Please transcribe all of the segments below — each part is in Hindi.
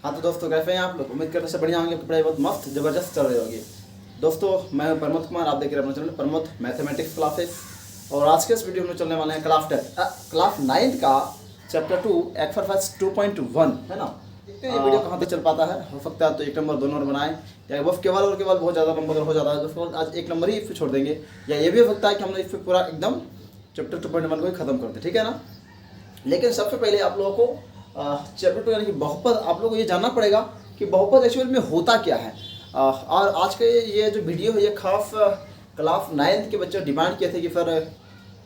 हाँ तो दोस्तों कैसे हैं आप लोग। उम्मीद करते हैं बढ़िया होंगे। आपकी पढ़ाई बहुत मस्त ज़बरदस्त चल रही होगी। दोस्तों मैं प्रमोद कुमार, आप देख रहे हैं अपना चैनल प्रमोद मैथमेटिक्स क्लासेस। और आज के इस वीडियो में चलने वाले हैं क्लास 9 का चैप्टर 2 एक्सरसाइज 2.1 है ना। देखते हैं ये वीडियो कहाँ तक चल पाता है। हो सकता है तो 1 नंबर 2 नंबर बनाएं, या बस केवल और केवल बहुत ज़्यादा नंबर हो जाता है तो आज 1 नंबर ही इस छोड़ देंगे, या ये भी हो सकता है कि हम इस पूरा एकदम चैप्टर 2.1 को ही खत्म कर दें, ठीक है ना। लेकिन सबसे पहले आप लोगों को चैप्टर 2 यानी कि बहुपद, आप लोगों को ये जानना पड़ेगा कि बहुपद एक्चुअल में होता क्या है। और आज के ये जो वीडियो है ये खास क्लास 9 के बच्चे डिमांड किए थे कि सर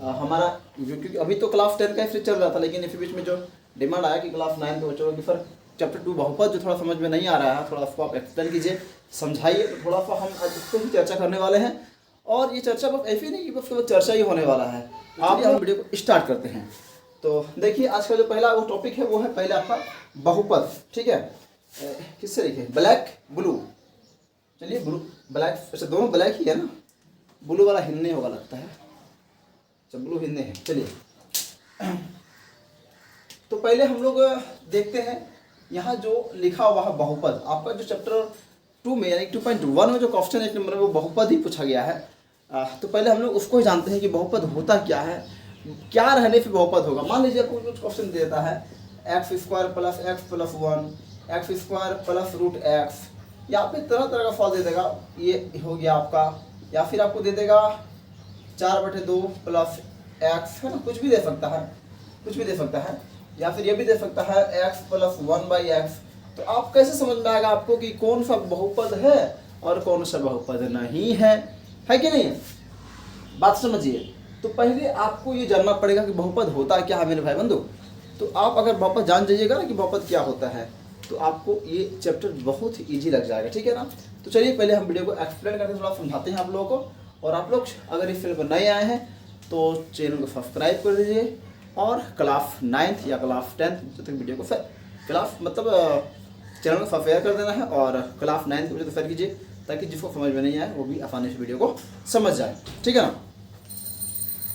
हमारा, क्योंकि अभी तो क्लास 10 का ही चल रहा था, लेकिन इसी बीच में जो डिमांड आया कि क्लास 9 के बच्चों की सर चैप्टर 2 बहुपद जो थोड़ा समझ में नहीं आ रहा है, थोड़ा उसको आप एक्सप्लेन कीजिए, समझाइए। तो थोड़ा सा हम आज इस पर ही चर्चा करने वाले हैं। और ये चर्चा बस ऐसी नहीं कि बस केवल चर्चा ही होने वाला है। आप हम वीडियो को स्टार्ट करते हैं। तो देखिए आज का जो पहला वो टॉपिक है वो है पहले आपका बहुपद, ठीक है। किससे लिखे, ब्लैक ब्लू। चलिए ब्लू ब्लैक, अच्छा दोनों ब्लैक ही है ना, ब्लू वाला हिन्ने होगा लगता है। अच्छा ब्लू हिन्ने हैं। चलिए तो पहले हम लोग देखते हैं यहाँ जो लिखा हुआ है बहुपद। आपका जो चैप्टर 2 में यानी 2.1 में जो क्वेश्चन 1 नंबर में वो बहुपद ही पूछा गया है। तो पहले हम लोग उसको ही जानते हैं कि बहुपद होता क्या है, क्या रहने से बहुपद होगा। मान लीजिए आपको कुछ क्वेश्चन देता है x² + x + 1, x² + √x, या फिर तरह तरह का फॉल दे देगा, ये हो गया आपका। या फिर आपको दे देगा 4/2 + x, है ना, कुछ भी दे सकता है, कुछ भी दे सकता है। या फिर ये भी दे सकता है x + 1/x। तो आप कैसे समझ में आएगा आपको कि कौन सा बहुपद है और कौन सा बहुपद नहीं है कि नहीं। बात समझिए। तो पहले आपको ये जानना पड़ेगा कि बहुपद होता क्या है मेरे भाई बंधु। तो आप अगर बहुपद जान जाइएगा ना कि बहुपद क्या होता है, तो आपको ये चैप्टर बहुत ही ईजी लग जाएगा, ठीक है ना। तो चलिए पहले हम वीडियो को एक्सप्लेन करके थोड़ा समझाते हैं आप लोगों को। और आप लोग अगर इस चैनल पर नए आए हैं तो चैनल को सब्सक्राइब कर दीजिए। और क्लास 9 या क्लास 10 तक वीडियो को क्लास मतलब चैनल को शेयर कर देना है, और क्लास 9 को शेयर कीजिए ताकि जिसको समझ में नहीं आए वो भी आसानी से वीडियो को समझ जाए, ठीक है ना।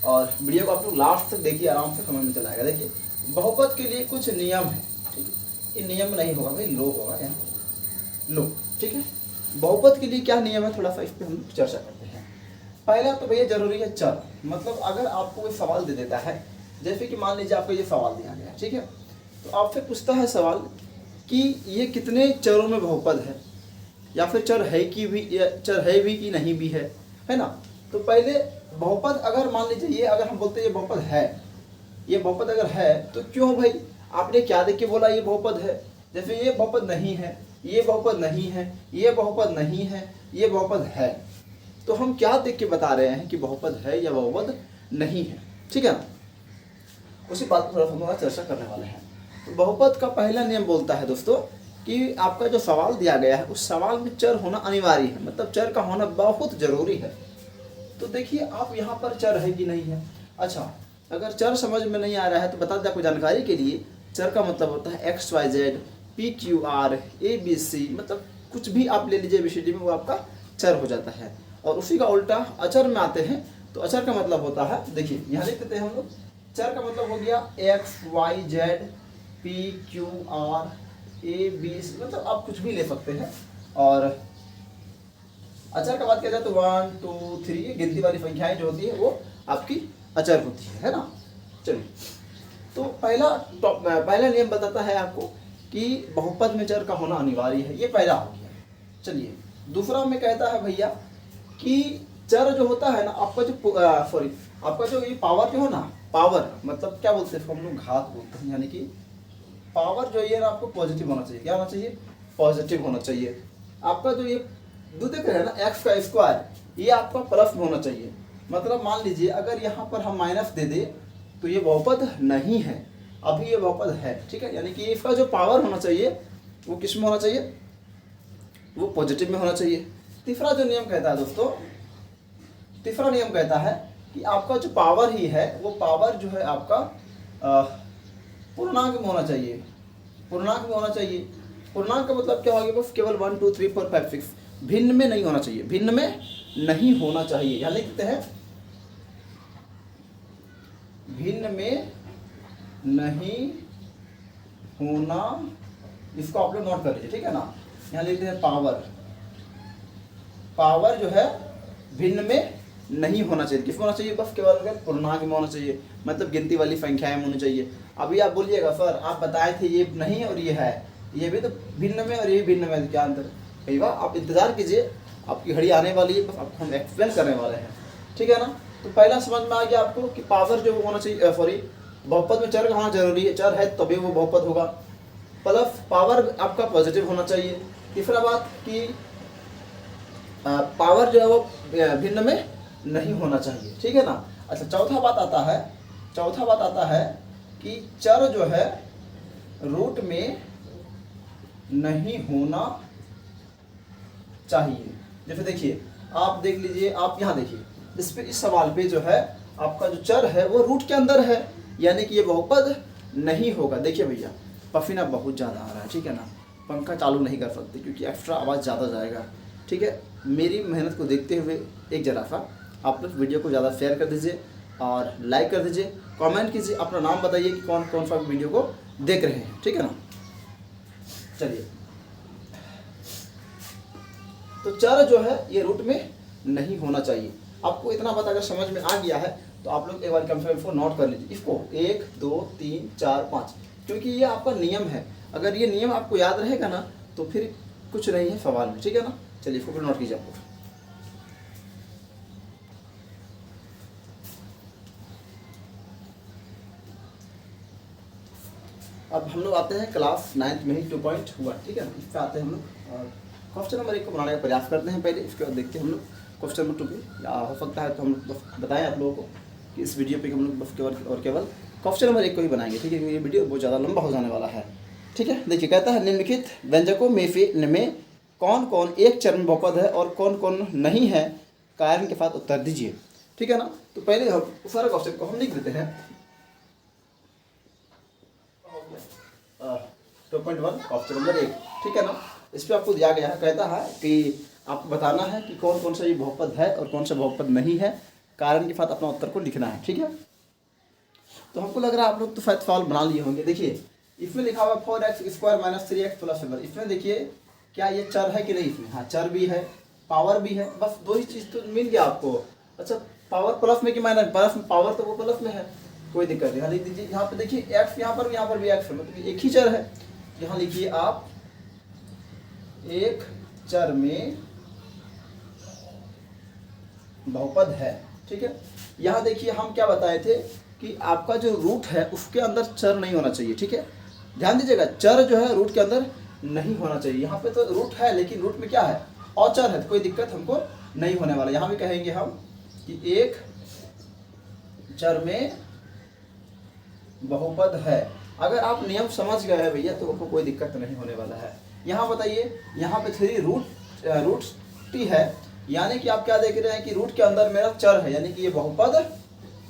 और वीडियो को आप लोग लास्ट तक देखिए, आराम से समझ में चला आएगा। देखिए बहुपद के लिए कुछ नियम है, ठीक है। ये नियम नहीं होगा भाई, लो होगा यहाँ, लो, ठीक है। बहुपद के लिए क्या नियम है थोड़ा सा इस पर हम चर्चा करते हैं। पहला तो भैया जरूरी है चर। मतलब अगर आपको कोई सवाल दे देता है, जैसे कि मान लीजिए आपको ये सवाल दिया गया, ठीक है, तो आपसे पूछता है सवाल कि ये कितने चरों में बहुपद है, या फिर चर है कि भी, चर है भी कि नहीं भी है ना। तो पहले बहुपद अगर मान लीजिए ये अगर हम बोलते हैं ये बहुपद है, ये बहुपद अगर है तो क्यों भाई आपने क्या देख के बोला ये बहुपद है। जैसे ये बहुपद नहीं है, ये बहुपद नहीं है, ये बहुपद नहीं है, ये बहुपद है, तो हम क्या देख के बता रहे हैं कि बहुपद है या बहुपद नहीं है, ठीक है ना। उसी बात पर थोड़ा हम चर्चा करने वाले हैं। तो बहुपद का पहला नियम बोलता है दोस्तों कि आपका जो सवाल दिया गया है उस सवाल में चर होना अनिवार्य है, मतलब चर का होना बहुत जरूरी है। तो देखिए आप यहाँ पर चर है कि नहीं है। अच्छा अगर चर समझ में नहीं आ रहा है तो बता दें आपको जानकारी के लिए, चर का मतलब होता है XYZ PQR ABC, मतलब कुछ भी आप ले लीजिए ABCD में वो आपका चर हो जाता है। और उसी का उल्टा अचर में आते हैं तो अचर का मतलब होता है, देखिए यहाँ लिख देते हैं हम लोग, चर का मतलब हो गया XYZ PQR ABC, मतलब आप कुछ भी ले सकते हैं। और अचर का बात किया जाए तो 1 2 3 गिनती वाली संख्याएं जो होती है वो आपकी अचर होती है ना। चलिए तो पहला नियम बताता है आपको कि बहुपद में चर का होना अनिवार्य है, ये पहला हो गया। चलिए दूसरा में कहता है भैया कि चर जो होता है ना आपका जो आपका जो ये पावर जो है ना, पावर मतलब क्या बोलते हैं हम लोग, घात बोलते हैं, यानी कि पावर जो ये ना आपको पॉजिटिव होना चाहिए। क्या होना चाहिए, पॉजिटिव होना चाहिए। आपका जो ये दो देख रहे हैं ना x², ये आपका प्लस में होना चाहिए। मतलब मान लीजिए अगर यहाँ पर हम माइनस दे दे तो ये बहुपद नहीं है, अभी ये बहुपद है, ठीक है। यानी कि इसका जो पावर होना चाहिए वो किस में होना चाहिए, वो पॉजिटिव में होना चाहिए। तीसरा जो नियम कहता है दोस्तों, तीसरा नियम कहता है कि आपका जो पावर ही है वो पावर जो है आपका पूर्णांक में होना चाहिए, पूर्णांक में होना चाहिए। पूर्णांक का मतलब क्या होगा, बस केवल 1 2 3 4 5 6, भिन्न में नहीं होना चाहिए, भिन्न में नहीं होना चाहिए। यहाँ लिखते हैं भिन्न में नहीं होना इसको आप लोग नोट कर लीजिए, ठीक है ना। यहाँ लिखते हैं पावर, पावर जो है भिन्न में नहीं होना चाहिए। किस में होना चाहिए? बस केवल पूर्णांक में होना चाहिए, मतलब गिनती वाली संख्याएं में होनी चाहिए। अभी आप बोलिएगा सर आप बताए थे ये नहीं और ये है, ये भी तो भिन्न में और ये भी भिन्न में, क्या अंतर? कई बार आप इंतजार कीजिए, आपकी घड़ी आने वाली है, बस आपको हम एक्सप्लेन करने वाले हैं, ठीक है ना। तो पहला समझ में आ गया आपको कि पावर जो होना चाहिए, सॉरी बहुपद में चर होना जरूरी है, चर है तभी वो बहुपद होगा। प्लस पावर आपका पॉजिटिव होना चाहिए। तीसरा बात कि पावर जो है वो भिन्न में नहीं होना चाहिए, ठीक है ना। अच्छा चौथा बात आता है कि चर जो है रूट में नहीं होना चाहिए। जैसे देखिए, आप देख लीजिए, आप यहाँ देखिए, इस सवाल पे जो है आपका जो चर है वो रूट के अंदर है, यानी कि ये बहुपद नहीं होगा। देखिए भैया पसीना बहुत ज़्यादा आ रहा है, ठीक है ना, पंखा चालू नहीं कर सकते क्योंकि एक्स्ट्रा आवाज़ ज़्यादा जाएगा, ठीक है। मेरी मेहनत को देखते हुए एक जरा सा आप लोग वीडियो को ज़्यादा शेयर कर दीजिए और लाइक कर दीजिए, कमेंट कीजिए, अपना नाम बताइए कि कौन कौन सा वीडियो को देख रहे हैं, ठीक है ना। चलिए, तो चर जो है ये रूट में नहीं होना चाहिए। आपको इतना बात अगर समझ में आ गया है तो आप लोग एक बार कंफर्म को नोट कर लीजिए, इसको 1 2 3 4 5, क्योंकि ये आपका नियम है। अगर ये नियम आपको याद रहेगा ना तो फिर कुछ नहीं है सवाल में, ठीक है ना। चलिए इसको फिर नोट कीजिए आपको। अब हम लोग आते हैं क्लास 9th में ही 2.1, ठीक है, इस पर आते हैं हम लोग और क्वेश्चन नंबर 1 को बनाने का प्रयास करते हैं पहले, इसके बाद देखते हैं हम लोग क्वेश्चन नंबर 2 पे। या हो सकता है तो हम बस बताएं आप लोगों को कि इस वीडियो पे हम लोग बस केवल क्वेश्चन नंबर 1 को ही बनाएंगे, ठीक है, क्योंकि ये वीडियो बहुत ज़्यादा लंबा हो जाने वाला है, ठीक है। देखिए कहता है निम्नलिखित व्यंजकों में कौन कौन एक चर में बहुपद है और कौन कौन नहीं है, कारण के साथ उत्तर दीजिए, ठीक है ना। तो पहले हम सारा क्वेश्चन को हम लिख देते हैं। 2.1 क्वेश्चन नंबर 1, ठीक है ना। इस पर आपको दिया गया है, कहता है कि आपको बताना है कि कौन कौन सा ये बहुपद है और कौन सा बहुपद नहीं है, कारण के साथ अपना उत्तर को लिखना है, ठीक है। तो हमको लग रहा है आप लोग तो शायद सवाल बना लिए होंगे। देखिए इसमें लिखा हुआ 4x² - 3x + 7। इसमें देखिए क्या ये चर है कि नहीं, इसमें हाँ चर भी है, पावर भी है, बस दो ही चीज़ तो मिल गया आपको। अच्छा पावर प्लस में कि माइनस? प्लस में, पावर तो वो प्लस में है, कोई दिक्कत नहीं। यहाँ लिख दीजिए, यहाँ पे देखिए x यहाँ पर भी x है, मतलब एक ही चर है। यहाँ लिखिए आप एक चर में बहुपद है, ठीक है। यहाँ देखिए हम क्या बताए थे कि आपका जो रूट है उसके अंदर चर नहीं होना चाहिए, ठीक है। ध्यान दीजिएगा, चर जो है रूट के अंदर नहीं होना चाहिए। यहाँ पे तो रूट है लेकिन रूट में क्या है? अचर है, तो कोई दिक्कत हमको नहीं होने वाला। यहाँ भी कहेंगे हम कि एक चर में बहुपद है। अगर आप नियम समझ गए हैं भैया तो आपको कोई दिक्कत नहीं होने वाला है। यहाँ बताइए, यहाँ पे 3 रूट टी है, यानी कि आप क्या देख रहे हैं कि रूट के अंदर मेरा चर है, यानी कि ये बहुपद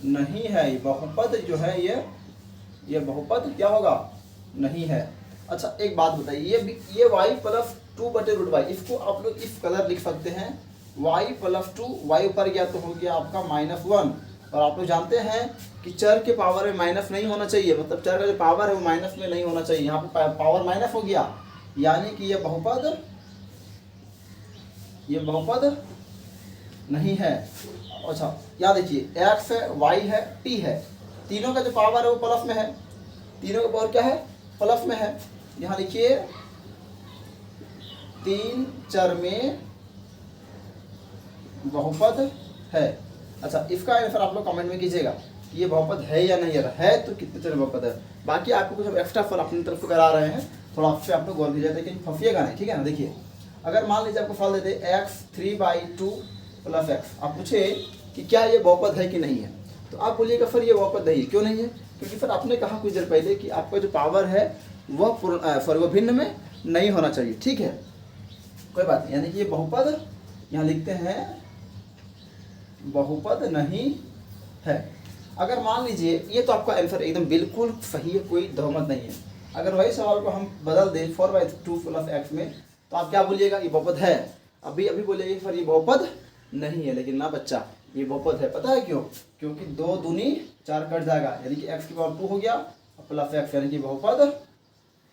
नहीं है। ये बहुपद जो है ये बहुपद क्या होगा? नहीं है। अच्छा एक बात बताइए, ये y + 2/√y, इसको आप लोग इस कलर लिख सकते हैं, y + 2, y ऊपर गया तो हो गया आपका -1। और आप लोग जानते हैं कि चर के पावर में माइनस नहीं होना चाहिए, मतलब चर का जो पावर है वो माइनस में नहीं होना चाहिए। यहाँ पे पावर माइनस हो गया, यानी कि ये बहुपद नहीं है। अच्छा यहाँ देखिए x है, y है, t है, तीनों का जो पावर है वो प्लस में है, तीनों का पावर क्या है? प्लस में है। यहाँ लिखिए 3 चर में बहुपद है। अच्छा इसका आंसर आप लोग कमेंट में कीजिएगा कि ये बहुपद है या नहीं है, तो कितने चर बहुपद है। बाकी आपको कुछ हम एक्स्ट्रा फल अपनी तरफ से करा रहे हैं, थोड़ा आपसे आप लोग गौर कीजिए, लेकिन फंसिएगा नहीं, ठीक है ना। देखिए अगर मान लीजिए आपको फल देते x 3/2 + x, आप पूछे कि क्या ये बहुपद है कि नहीं है, तो आप बोलिएगा सर ये बहुपद नहीं है। क्यों नहीं है? क्योंकि सर आपने कहा कुछ देर पहले कि आपका जो पावर है वह भिन्न में नहीं होना चाहिए, ठीक है, कोई बात नहीं। यानी कि ये बहुपद, यहाँ लिखते हैं बहुपद नहीं है। अगर मान लीजिए, ये तो आपका आंसर एकदम बिल्कुल सही है, कोई दहमत नहीं है। अगर वही सवाल को हम बदल दें 4/2 + x में, तो आप क्या बोलिएगा? ये बहुपद है। अभी बोलिएगा सर ये बहुपद नहीं है, लेकिन ना बच्चा ये बहुपद है। पता है क्यों? क्योंकि 2 दूनी 4 कट जाएगा, यानी कि x की पावर 2 हो गया + x, यानी कि बहुपद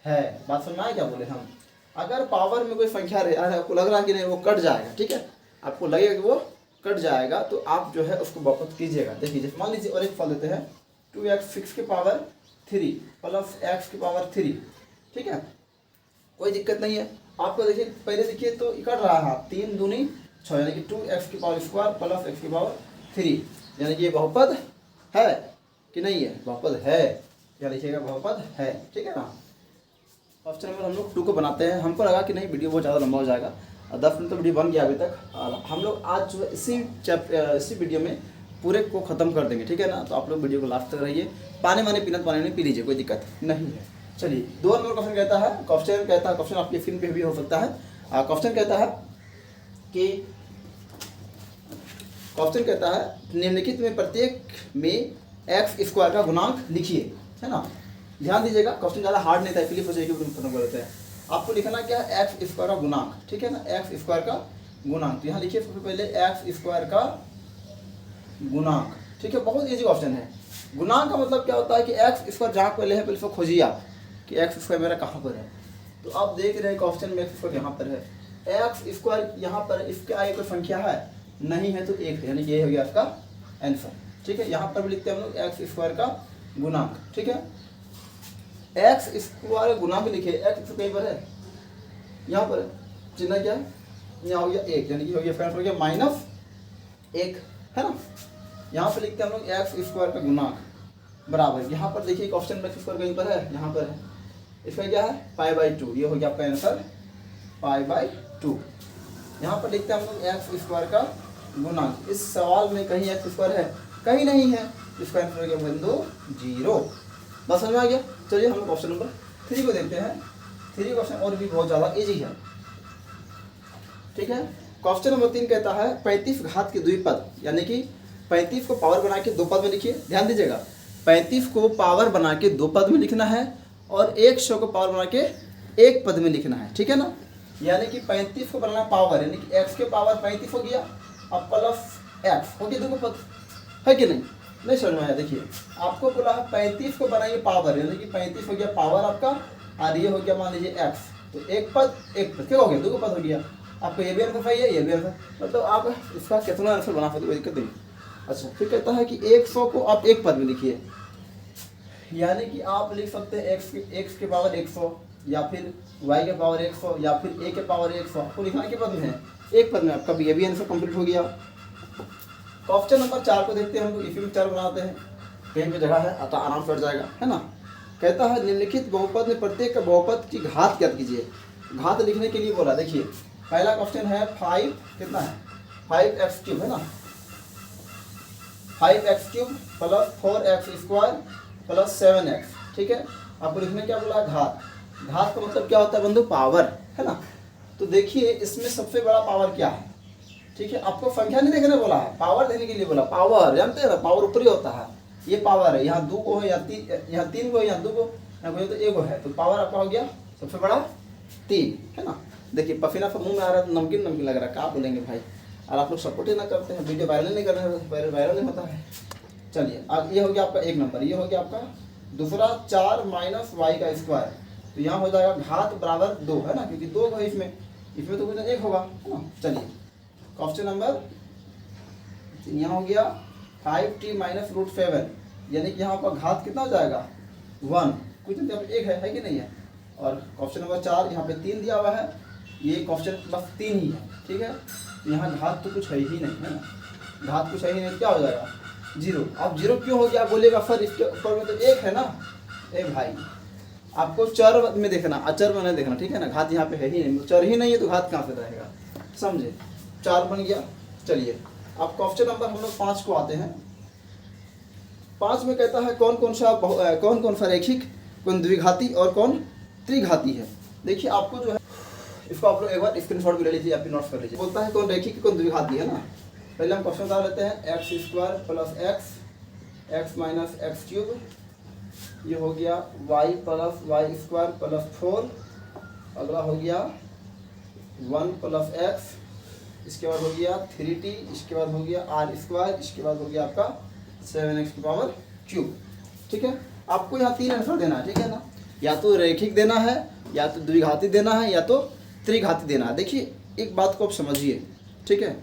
है। बात समझ में आया क्या बोले हम? अगर पावर में कोई संख्या रहे, आपको लग रहा है कि नहीं वो कट जाएगा, ठीक है, आपको लगेगा कि वो कट जाएगा, तो आप जो है उसको वापस कीजिएगा। देखिए मान लीजिए और एक फल देते हैं 2x 6 की पावर 3 प्लस x की पावर 3, ठीक है, कोई दिक्कत नहीं है। आपको देखिए पहले देखिए तो कट रहा है 3 दूनी 6 यानी कि 2x की पावर स्क्वायर प्लस x की पावर 3, यानी कि ये बहुपद है कि नहीं है? बहुपद है, या लिखिएगा बहुपद है, ठीक है ना। ऑप्शन नंबर हम लोग 2 को बनाते हैं। हमको लगा कि नहीं वीडियो बहुत ज़्यादा लंबा हो जाएगा, 10 मिनट तो वीडियो बन गया अभी तक, और हम लोग आज जो है इसी वीडियो में पूरे को ख़त्म कर देंगे, ठीक है ना। तो आप लोग वीडियो को लास्ट तक रहिए, पानी पानी पी लीजिए, कोई दिक्कत नहीं है। चलिए 2 नंबर क्वेश्चन कहता है, क्वेश्चन आपकी स्क्रीन पे भी हो सकता है। क्वेश्चन कहता है निम्नलिखित में प्रत्येक में x स्क्वायर का गुणांक लिखिए, है ना। ध्यान दीजिएगा, क्वेश्चन ज़्यादा हार्ड नहीं था, इसलिए हो जाएगी खत्म कर देते हैं। आपको लिखना क्या है? एक्स स्क्वायर का गुणांक, ठीक है ना, एक्स स्क्वायर का गुणांक। तो यहाँ लिखिए सबसे पहले एक्स स्क्वायर का गुणांक, ठीक है, बहुत ईजी क्वेश्चन है। गुणांक का मतलब क्या होता है कि एक्स स्क्वायर जहाँ पहले है, पहले उसको खोजिए आप कि एक्स स्क्वायर मेरा कहाँ पर है। तो आप देख रहे हैं क्वेश्चन में एक्स स्क्वायर यहाँ पर है, एक्स स्क्वायर यहाँ पर, इसके आगे कोई संख्या है नहीं है तो 1 है, यानी कि ये हो गया आपका आंसर, ठीक है। यहाँ पर भी लिखते हैं हम लोग एक्स स्क्वायर का गुणांक, ठीक है। एक्स स्क्वायर गुणांक लिखे, एक्स कहीं पर है, यहाँ पर चिन्ह क्या है, यहाँ हो गया 1, यानी कि हो गया -1, है ना। यहाँ पर लिखते हैं हम लोग एक्स स्क्वायर का गुणांक बराबर, यहाँ पर देखिए क्वेश्चन में एक्स स्क्वायर कहीं पर है, यहाँ पर है, इसका क्या है π/2, ये हो गया आपका आंसर π/2। यहाँ पर लिखते हैं हम लोग एक्स स्क्वायर का गुणांक। इस सवाल में कहीं एक्स स्क्वायर है, कहीं नहीं है, इसका आंसर हो गया बिंदु 0। बस समझ में आ गया। चलिए हम क्वेश्चन नंबर 3 को देखते हैं। 3 क्वेश्चन और भी बहुत ज़्यादा इजी है, ठीक है। क्वेश्चन नंबर 3 कहता है 35 घात के द्विपद, यानी कि 35 को पावर बना के 2 पद में लिखिए। ध्यान दीजिएगा, 35 को पावर बना के 2 पद में लिखना है और 100 को पावर बना के 1 पद में लिखना है, ठीक है ना। यानी कि 35 को बनाना पावर, यानी कि x के पावर 35 हो गया, अब प्लस x हो गया 2 पद, है कि नहीं समझ में आया। देखिए आपको बोला है 35 को बनाइए पावर, यानी कि 35 हो गया पावर आपका, और ये हो गया मान लीजिए x, तो 1 पद क्या हो गया 2 पद हो गया। आपको ये भी आंसर सही है, ये भी आंसर, मतलब आप इसका कितना आंसर बना सकते हो, कोई दिक्कत नहीं। अच्छा फिर कहता है कि 100 को आप 1 पद में लिखिए, यानी कि आप लिख सकते हैं x के पावर 100, या फिर y के पावर 100, या फिर a के पावर 100, आपको लिखना के पद में है 1 पद में, आपका भी ये भी आंसर कंप्लीट हो गया। क्वेश्चन नंबर 4 को देखते हैं हम लोग, इसी में 4 बनाते हैं, कहीं पे जगह है अतः आराम से हट जाएगा, है ना। कहता है निम्नलिखित बहुपद में प्रत्येक का बहुपद की घात ज्ञात कीजिए। घात लिखने के लिए बोला, देखिए पहला क्वेश्चन है 5 कितना है 5x³ है ना, 5x³ plus 4x square plus 7x, ठीक है। आपको लिखने क्या बोला घात। घात का मतलब क्या होता है बंधु, पावर, है ना। तो देखिए इसमें सबसे बड़ा पावर क्या है, ठीक है। आपको संख्या नहीं देखने बोला है, पावर देने के लिए बोला। पावर जानते हैं ना, पावर ऊपर ही होता है, ये पावर है, यहाँ 2 को है, यहाँ 3 को है, यहाँ 2 को, यहाँ कोई तो 1 को है, तो पावर आपका हो गया सबसे बड़ा 3, है ना। देखिए पसीना सब मुंह में आ रहा है, नमकीन लग रहा है, क्या बोलेंगे भाई, और आप लोग सपोर्ट ही ना करते हैं, वीडियो वायरल नहीं कर रहे हैं, वायरल नहीं होता है। चलिए अब ये हो गया आपका 1 नंबर, ये हो गया आपका दूसरा 4 माइनस y का स्क्वायर, तो यहाँ हो जाएगा घात बराबर 2, है ना, क्योंकि 2 है इसमें तो कुछ 1 होगा, है ना। चलिए क्वेश्चन नंबर यहाँ हो गया 5t माइनस √7, यानी कि यहाँ पर घात कितना हो जाएगा 1, कुछ नहीं यहाँ पे 1 है कि नहीं है। और क्वेश्चन नंबर 4 यहाँ पे 3 दिया हुआ है, ये क्वेश्चन बस 3 ही है, ठीक है। यहाँ घात तो कुछ है ही नहीं, है ना, घात कुछ है ही नहीं, क्या हो जाएगा 0। अब 0 क्यों हो गया बोलेगा, सर इसके ऊपर में तो 1 है ना। भाई आपको चर में देखना, अचर में नहीं देखना, ठीक है ना। घात यहाँ पे है ही नहीं, चर ही नहीं है तो घात कहाँ से रहेगा, समझे। 4 बन गया। चलिए अब क्वेश्चन नंबर हम लोग 5 को आते हैं। 5 में कहता है कौन कौन सा रैखिक, कौन द्विघाती और कौन त्रिघाती है। देखिए आपको जो है इसको आप लोग एक बार स्क्रीनशॉट भी ले लीजिए, आप भी नोट्स कर लीजिए। बोलता है कौन रैखिक कौन द्विघाती है ना। पहले हम क्वेश्चन बता लेते हैं, x² plus x minus x³, ये हो गया y प्लस y² प्लस 4, अगला हो गया 1 प्लस x, इसके बाद हो गया 3t, इसके बाद हो गया r², इसके बाद हो गया आपका 7x की पावर क्यूब, ठीक है। आपको यहाँ 3 आंसर देना है, ठीक है ना। या तो रैखिक देना है, या तो द्विघाती देना है, या तो त्रिघाती देना है। देखिए एक बात को आप समझिए, ठीक है।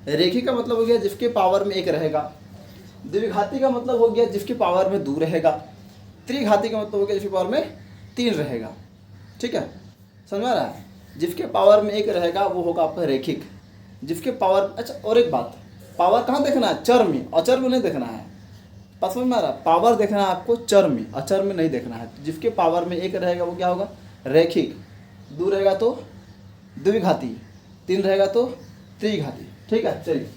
रैखिक का मतलब हो गया जिसके पावर में 1 रहेगा, द्विघाती का मतलब हो गया जिसके पावर में 2 रहेगा, त्रिघाती का मतलब हो गया जिसके पावर में 3 रहेगा, ठीक है, समझ में आ रहा है। जिसके पावर में 1 रहेगा वो होगा आपका रैखिक, जिसके पावर, अच्छा और एक बात, पावर कहाँ देखना है, चर में, अचर में नहीं देखना है, बात समझ में आ रहा है। पावर देखना है आपको चर में, अचर में नहीं देखना है। जिसके पावर में 1 रहेगा वो क्या होगा, रैखिक, 2 रहेगा तो द्विघाती, 3 रहेगा तो त्रिघाती, ठीक है। चलिए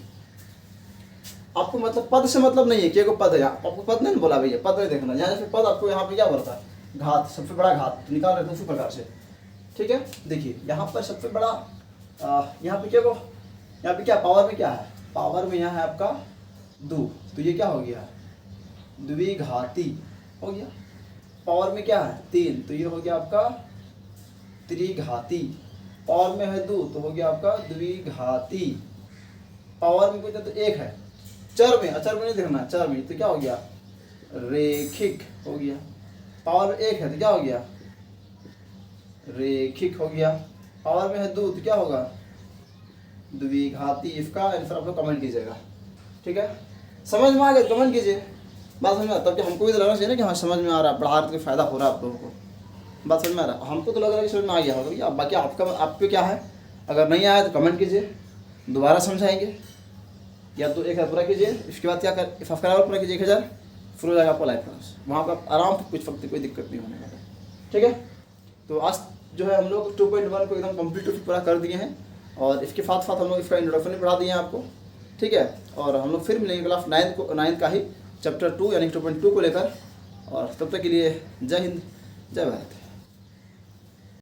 आपको मतलब पद से मतलब नहीं है कि एगो पद है, आपको पद नहीं बोला भैया, पद नहीं देखना। यहाँ से पद आपको यहाँ पे क्या बोलता है, घात, सबसे बड़ा घात तो निकाल रहे हैं उसी प्रकार से, ठीक है। देखिए यहाँ पर सबसे बड़ा यहाँ पे क्या को, यहाँ पे क्या पावर में क्या है, पावर में यहाँ है आपका 2, तो ये क्या हो गया, द्विघाती हो गया। पावर में क्या है 3, तो ये हो गया आपका त्रिघाती। पावर में है 2 तो हो गया आपका द्विघाती। पावर में कोई तो 1 है, चर में, अचर में नहीं देखना, चर में तो क्या हो गया, रैखिक हो गया। पावर में 1 है तो क्या हो गया, रैखिक हो गया। पावर में है 2 तो क्या होगा, द्विघाती। इसका आंसर आप लोग कमेंट कीजिएगा, ठीक है। समझ में आ गया कमेंट कीजिए, बात समझ में आ, तब कि हमको भी तो लगना चाहिए ना कि हाँ समझ में आ रहा है, पढ़ा रहे तो फायदा हो रहा है आप लोगों को, बात समझ में आ रहा है। हमको तो लग रहा है कि समझ में आ गया होगा भैया, बाकी आपका, आप पे क्या है, अगर नहीं आया तो कमेंट कीजिए, दोबारा समझाएंगे, या तो 1000 पूरा कीजिए, इसके बाद क्या कर, सब्सक्राइबर पूरा कीजिए 1000, फिर हो जाएगा आपको लाइफ क्लास, वहाँ पर आप आराम से कुछ वक्त कोई दिक्कत नहीं होने वाला, ठीक है। तो आज जो है हम लोग 2.1 को एकदम कम्प्लीट पूरा कर दिए हैं, और इसके साथ साथ हम लोग इसका इंट्रोडक्शन भी पढ़ा दिए हैं आपको, ठीक है। और हम लोग फिर मिलेंगे क्लास 9 का ही चैप्टर 2 यानी 2.2 को लेकर, और तब तक के लिए जय हिंद, जय भारत।